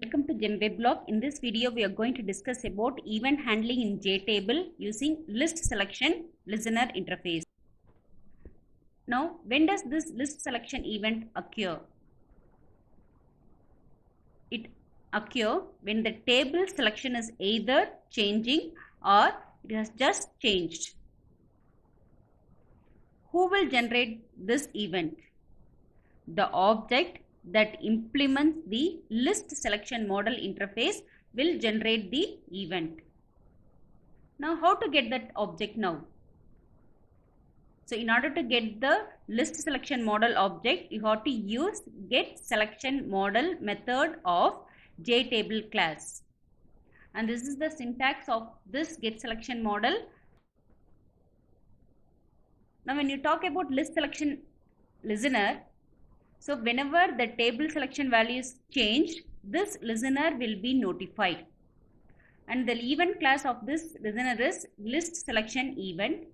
Welcome to GenWebLog. In this video, we are going to discuss about event handling in JTable using list selection listener interface. Now, when does this list selection event occur? It occurs when the table selection is either changing or it has just changed. Who will generate this event? The object that implements the list selection model interface will generate the event. Now, how to get that object now? So, in order to get the list selection model object, you have to use get selection model method of JTable class. And this is the syntax of this get selection model. Now, when you talk about list selection listener, so whenever the table selection value is changed, this listener will be notified. And the event class of this listener is list selection event.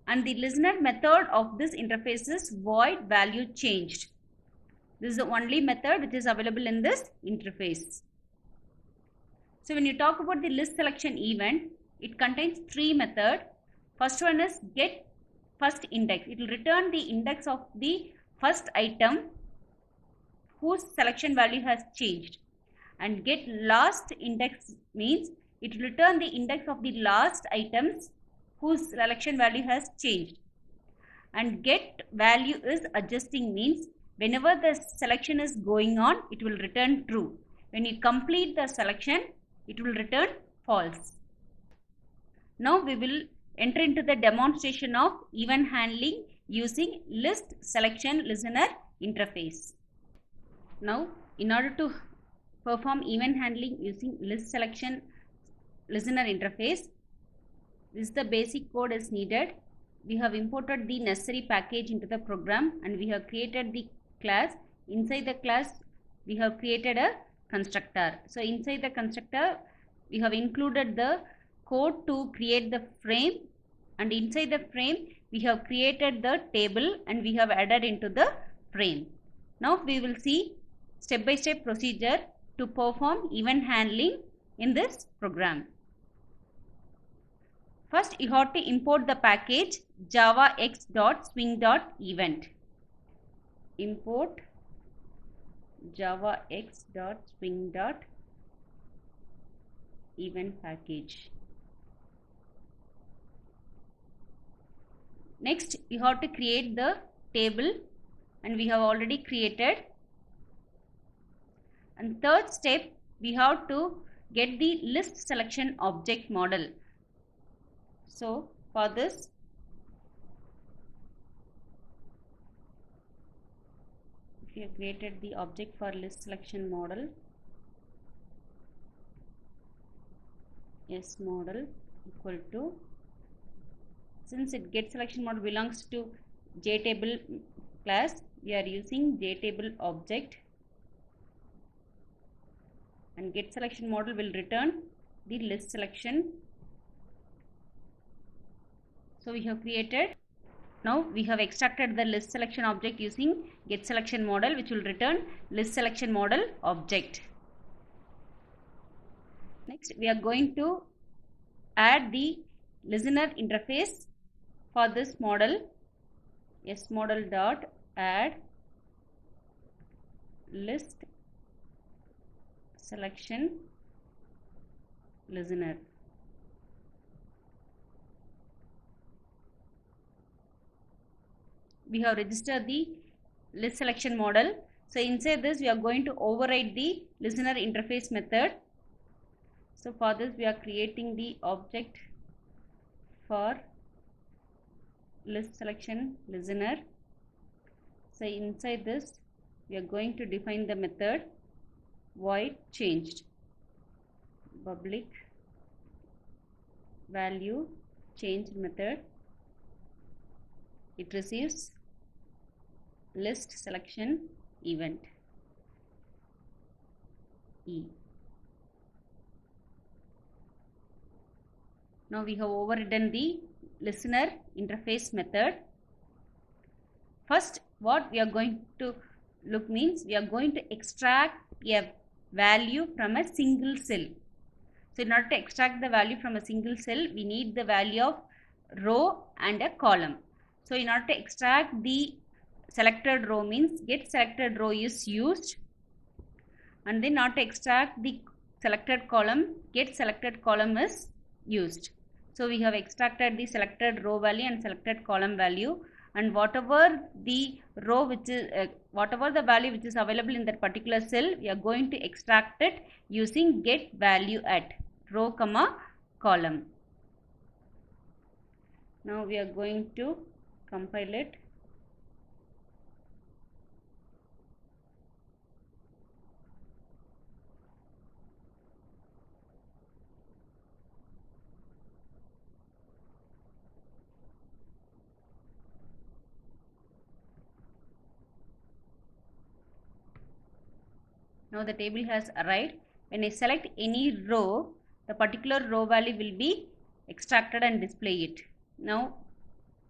And the listener method of this interface is void value changed. This is the only method which is available in this interface. So when you talk about the list selection event, it contains three methods. First one is get first index. It will return the index of the first item whose selection value has changed. And get last index means it will return the index of the last items whose selection value has changed. And get value is adjusting means whenever the selection is going on, it will return true. When you complete the selection, it will return false. Now we will enter into the demonstration of event handling using list selection listener interface. Now, in order to perform event handling using list selection listener interface, this is the basic code is needed. We have imported the necessary package into the program and we have created the class. Inside the class, we have created a constructor. So, inside the constructor, we have included the code to create the frame, and inside the frame, we have created the table and we have added into the frame. Now, we will see step-by-step procedure to perform event handling in this program. First, you have to import the package javax.swing.event. Import javax.swing.event package. Next, you have to create the table and we have already created. And third step, we have to get the list selection object model. So, for this, we have created the object for list selection model, S model equal to, since it get selection model belongs to JTable class, we are using JTable object, and get selection model will return the list selection. So we have created, now we have extracted the list selection object using get selection model, which will return list selection model object. Next, we are going to add the listener interface for this model, S model dot add list selection listener. We have registered the list selection model. So inside this, we are going to override the listener interface method. So for this, we are creating the object for list selection listener. So inside this, we are going to define the method void changed, public value changed method. It receives list selection event E. Now we have overridden the listener interface method. First, what we are going to look means we are going to extract a value from a single cell. So in order to extract the value from a single cell, we need the value of row and a column. So in order to extract the selected row means get selected row is used, and then in order to extract the selected column, get selected column is used. So we have extracted the selected row value and selected column value, and whatever the row which is whatever the value which is available in that particular cell, we are going to extract it using get value at row comma column. Now we are going to compile it. Now the table has arrived. When I select any row, the particular row value will be extracted and display it. Now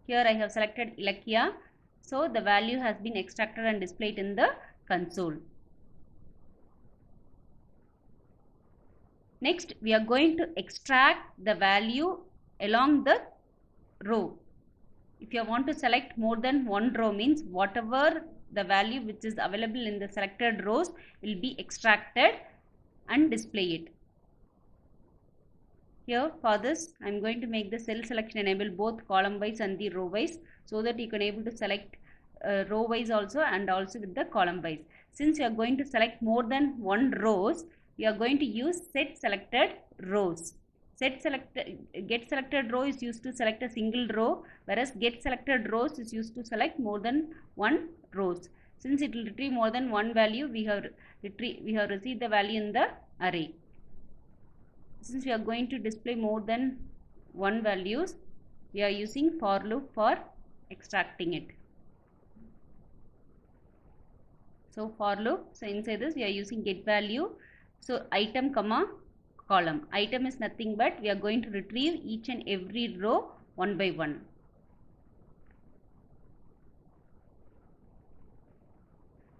here I have selected Ilakya, so the value has been extracted and displayed in the console. Next we are going to extract the value along the row. If you want to select more than one row means whatever the value which is available in the selected rows will be extracted and display it. Here for this I am going to make the cell selection enable both column wise and the row wise, so that you can able to select row wise also and also with the column wise. Since you are going to select more than one rows, you are going to use set selected rows. Get selected row is used to select a single row, whereas get selected rows is used to select more than one rows. Since it will retrieve more than one value, we have received the value in the array. Since we are going to display more than one values, we are using for loop for extracting it. So for loop, so inside this we are using get value. So item comma column. Item is nothing but we are going to retrieve each and every row one by one.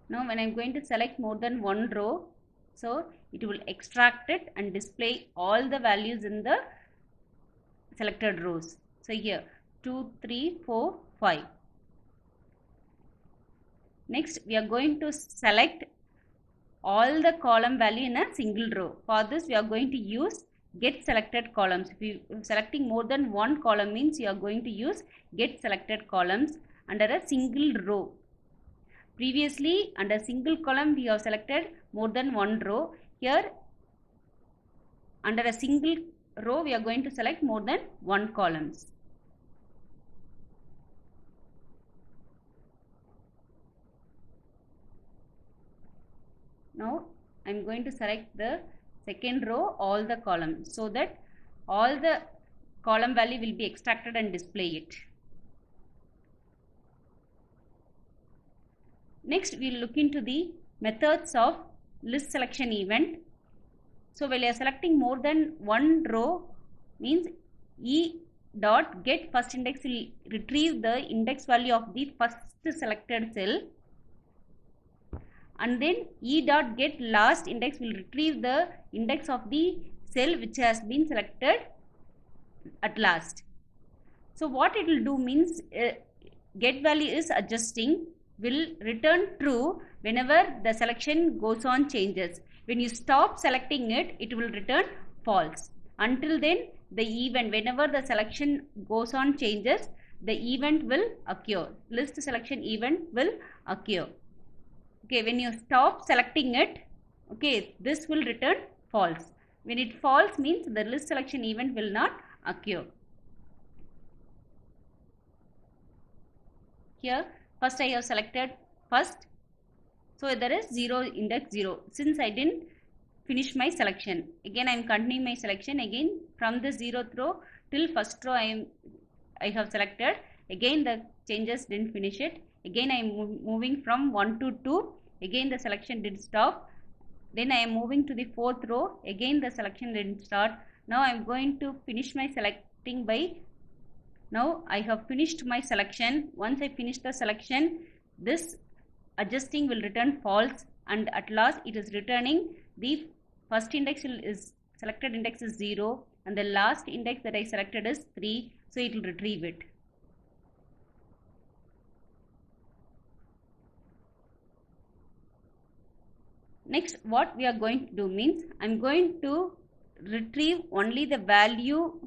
Now when I am going to select more than one row, so it will extract it and display all the values in the selected rows. So here 2, 3, 4, 5. Next we are going to select all the column value in a single row. For this we are going to use get selected columns. If you are selecting more than one column means you are going to use get selected columns under a single row. Previously under single column we have selected more than one row. Here under a single row we are going to select more than one columns. Now I am going to select the second row all the columns, so that all the column value will be extracted and display it. Next we will look into the methods of list selection event. So while you are selecting more than one row means E dot get first index will retrieve the index value of the first selected cell, and then E dot get last index will retrieve the index of the cell which has been selected at last. So what it will do means get value is adjusting will return true whenever the selection goes on changes. When you stop selecting it, it will return false. Until then the event, whenever the selection goes on changes, the event will occur. List selection event will occur. Okay, when you stop selecting it, okay, this will return false. When it false means the list selection event will not occur. Here first I have selected first, so there is 0 index 0. Since I didn't finish my selection, again I am continuing my selection. Again from the 0th row till first row I have selected. Again the changes didn't finish it. Again I am moving from 1 to 2. Again the selection did stop. Then I am moving to the 4th row. Again the selection didn't start. Now I am going to finish my selecting by. Now I have finished my selection. Once I finish the selection, this adjusting will return false, and at last it is returning the first index is selected index is 0 and the last index that I selected is 3, so it will retrieve it. Next, what we are going to do means I'm going to retrieve only the value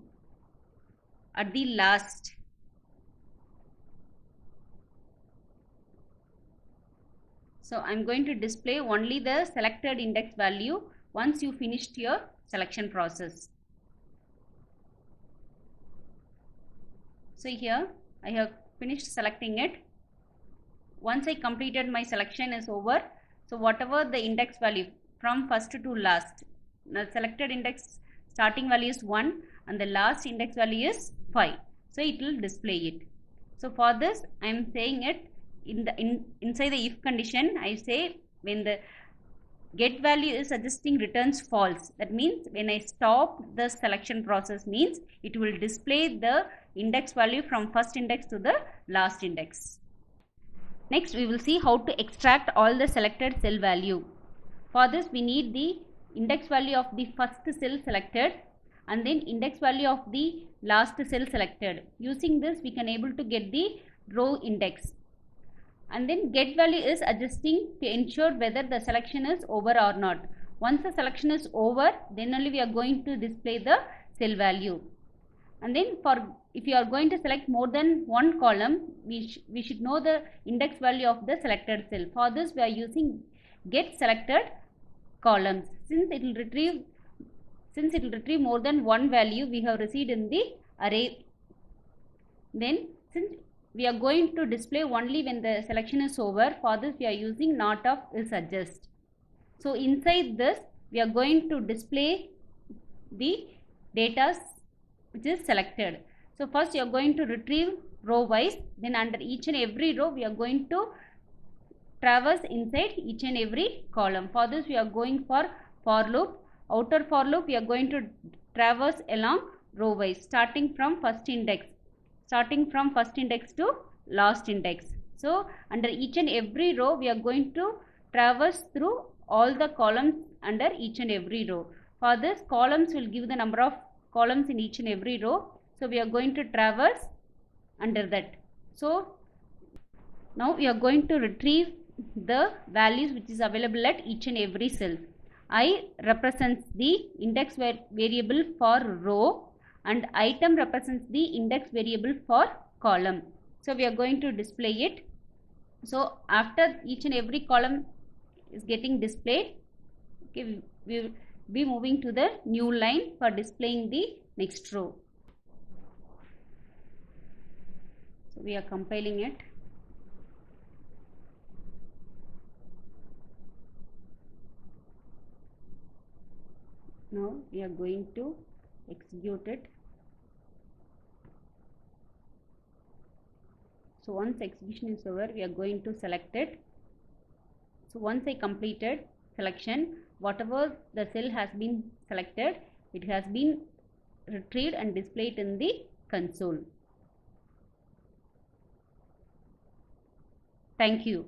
at the last. So I'm going to display only the selected index value once you finished your selection process. So here I have finished selecting it. Once I completed my selection is over. So whatever the index value from first to last, the selected index starting value is 1 and the last index value is 5. So it will display it. So for this I am saying it inside the if condition. I say when the get value is suggesting returns false. That means when I stop the selection process means it will display the index value from first index to the last index. Next, we will see how to extract all the selected cell value. For this, we need the index value of the first cell selected and then index value of the last cell selected. Using this, we can able to get the row index. And then get value is adjusting to ensure whether the selection is over or not. Once the selection is over, then only we are going to display the cell value. And then if you are going to select more than one column, we should know the index value of the selected cell. For this, we are using get selected columns. Since it will retrieve more than one value we have received in the array. Then since we are going to display only when the selection is over, for this we are using not of is adjust. So inside this we are going to display the data which is selected. So first you are going to retrieve row wise, then under each and every row we are going to traverse inside each and every column. For this we are going for loop. Outer for loop we are going to traverse along row wise starting from first index to last index. So under each and every row we are going to traverse through all the columns under each and every row. For this, columns will give the number of columns in each and every row. So we are going to traverse under that. So now we are going to retrieve the values which is available at each and every cell. I represents the index variable for row and item represents the index variable for column. So we are going to display it. So after each and every column is getting displayed, okay, we will be moving to the new line for displaying the next row. So we are compiling it. Now we are going to execute it. So once execution is over, we are going to select it. So once I completed selection, whatever the cell has been selected, it has been retrieved and displayed in the console. Thank you.